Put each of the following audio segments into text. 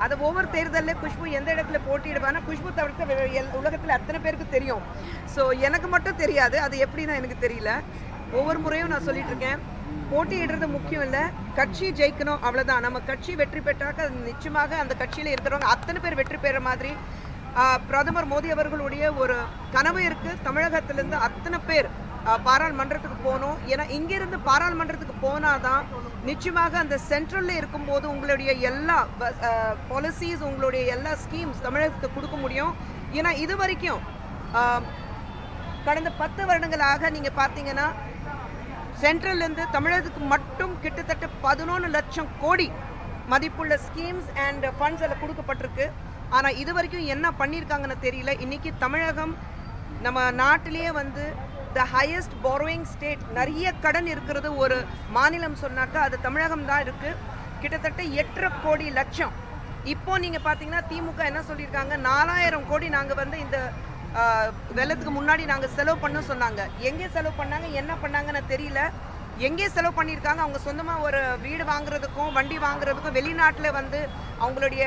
அதை ஒவ்வொரு தேர்தலில் குஷ்பு எந்த இடத்துல போட்டியிடுவானா குஷ்பு தவிர்த்து உலகத்தில் அத்தனை பேருக்கு தெரியும். ஸோ எனக்கு மட்டும் தெரியாது, அது எப்படின்னா எனக்கு தெரியல. ஒவ்வொரு முறையும் நான் சொல்லிட்டு இருக்கேன், போட்டியிடுறது முக்கியம் இல்லை, கட்சி ஜெயிக்கணும், அவ்வளோதான். நம்ம கட்சி வெற்றி பெற்றாக்க நிச்சயமாக அந்த கட்சியில் இருக்கிறவங்க அத்தனை பேர் வெற்றி பெற மாதிரி பிரதமர் மோடி அவர்களுடைய ஒரு கனவு இருக்குது. தமிழகத்திலேருந்து அத்தனை பேர் பாராளுமன்றத்துக்கு போகணும். ஏன்னா இங்கிருந்து பாராளுமன்றத்துக்கு போனாதான் நிச்சயமாக அந்த சென்ட்ரலில் இருக்கும்போது உங்களுடைய எல்லா பாலிசிஸ், உங்களுடைய எல்லா ஸ்கீம்ஸ் தமிழகத்துக்கு கொடுக்க முடியும். ஏன்னா இது வரைக்கும் கடந்த 10 வருடங்களாக நீங்கள் பார்த்தீங்கன்னா சென்ட்ரல்லேருந்து தமிழகத்துக்கு மட்டும் கிட்டத்தட்ட 11 லட்சம் கோடி மதிப்புள்ள ஸ்கீம்ஸ் அண்ட் ஃபண்ட்ஸ் எல்லாம் கொடுக்கப்பட்டிருக்கு. ஆனால் இது வரைக்கும் என்ன பண்ணியிருக்காங்கன்னு தெரியல. இன்றைக்கி தமிழகம் நம்ம நாட்டிலேயே வந்து த ஹையஸ்ட் பாரோயிங் ஸ்டேட், நிறைய கடன் இருக்கிறது ஒரு மாநிலம் சொன்னாக்கா அது தமிழகம் தான் இருக்குது. கிட்டத்தட்ட 8.5 கோடி லட்சம். இப்போ நீங்கள் பார்த்தீங்கன்னா திமுக என்ன சொல்லியிருக்காங்க, 4000 கோடி நாங்கள் வந்து இந்த வெள்ளத்துக்கு முன்னாடி நாங்கள் செலவு பண்ண சொன்னாங்க. எங்கே செலவு பண்ணாங்க, என்ன பண்ணாங்கன்னு தெரியல. எங்கே செலவு பண்ணியிருக்காங்க, அவங்க சொந்தமாக ஒரு வீடு வாங்குறதுக்கும் வண்டி வாங்குறதுக்கும் வெளிநாட்டில் வந்து அவங்களுடைய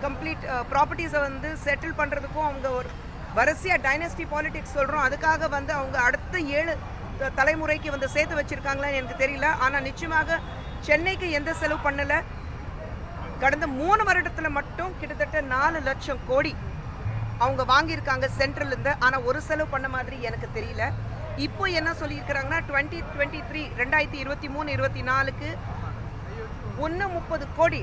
கம்ப்ளீட் ப்ராப்பர்ட்டிஸை வந்து செட்டில் பண்ணுறதுக்கும் அவங்க ஒரு வரிசையாக டைனஸ்டி பாலிடிக்ஸ் சொல்கிறோம், அதுக்காக வந்து அவங்க அடுத்த 7 தலைமுறைக்கு வந்து சேர்த்து வச்சுருக்காங்களான்னு எனக்கு தெரியல. ஆனால் நிச்சயமாக சென்னைக்கு எந்த செலவு பண்ணலை. கடந்த 3 வருடத்தில் மட்டும் கிட்டத்தட்ட 4 லட்சம் கோடி அவங்க வாங்கியிருக்காங்க சென்ட்ரல்லேருந்து. ஆனால் ஒரு செலவு பண்ண மாதிரி எனக்கு தெரியல. இப்போ என்ன சொல்லியிருக்கிறாங்கன்னா 2023 2023-24க்கு 130 கோடி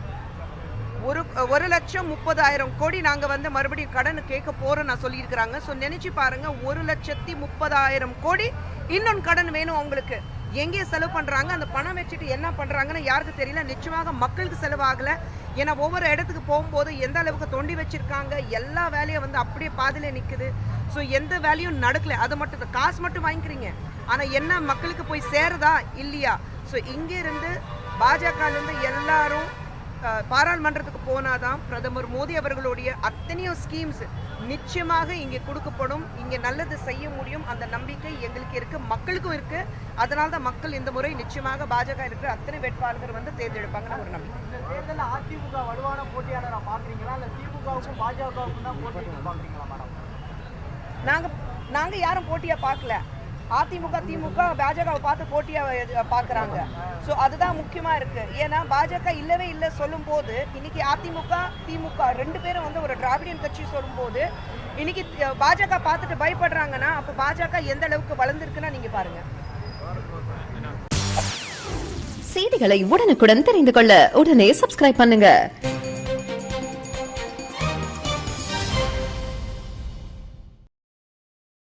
1,30,000 கோடி நாங்கள் வந்து மறுபடியும் கடன் கேட்க போகிறோம் நான் சொல்லியிருக்கிறாங்க. ஸோ நினச்சி பாருங்கள், 1,30,000 கோடி இன்னொன்று கடன் வேணும் அவங்களுக்கு. எங்கே செலவு பண்ணுறாங்க, அந்த பணம் வச்சுட்டு என்ன பண்ணுறாங்கன்னு யாருக்கு தெரியல. நிச்சயமாக மக்களுக்கு செலவாகலை. ஏன்னா ஒவ்வொரு இடத்துக்கு போகும்போது எந்த அளவுக்கு தோண்டி வச்சுருக்காங்க, எல்லா வேலையும் வந்து அப்படியே பாதியில் நிற்குது. ஸோ எந்த வேலையும் நடக்கலை. அதை மட்டும் காசு மட்டும் வாங்கிக்கிறீங்க, ஆனால் என்ன மக்களுக்கு போய் சேருதா இல்லையா? ஸோ இங்கேருந்து பாஜகலேருந்து எல்லாரும் பாராளுமன்றத்துக்கு போனாதான் பிரதமர் மோடி அவர்களுடைய அத்தனையோ ஸ்கீம்ஸ் நிச்சயமாக இங்கே கொடுக்கப்படும். இங்கே நல்லது செய்ய முடியும், அந்த நம்பிக்கை எங்களுக்கு இருக்குது, மக்களுக்கும் இருக்குது. அதனால தான் மக்கள் இந்த முறை நிச்சயமாக பாஜக இருக்கிற அத்தனை வேட்பாளர்கள் வந்து தேர்ந்தெடுப்பாங்கன்னு ஒரு நம்பிக்கை. இந்த தேர்தலில் அதிமுக வலுவான போட்டியாளராக பார்க்குறீங்களா, இல்லை திமுகவுக்கும் பாஜகவுக்கும் தான் போட்டி பார்க்குறீங்களா மேடம்? நாங்கள் யாரும் போட்டியாக பார்க்கல. அதிமுக திமுக பாஜகவை பார்த்து போட்டியாக பார்க்குறாங்க. ஸோ அதுதான் முக்கியமாக இருக்குது. ஏன்னா பாஜக இல்லவே இல்லை சொல்லும்போது, இன்னைக்கு அதிமுக திமுக 2 பேரும் வந்து ஒரு திராவிடியன் கட்சி சொல்லும்போது இன்னைக்கு பாஜக பார்த்துட்டு பயப்படுறாங்கன்னா அப்போ பாஜக எந்த அளவுக்கு வளர்ந்துருக்குன்னா நீங்கள் பாருங்கள். செய்திகளை உடனுக்குடன் தெரிந்து கொள்ள உடனே சப்ஸ்கிரைப் பண்ணுங்க.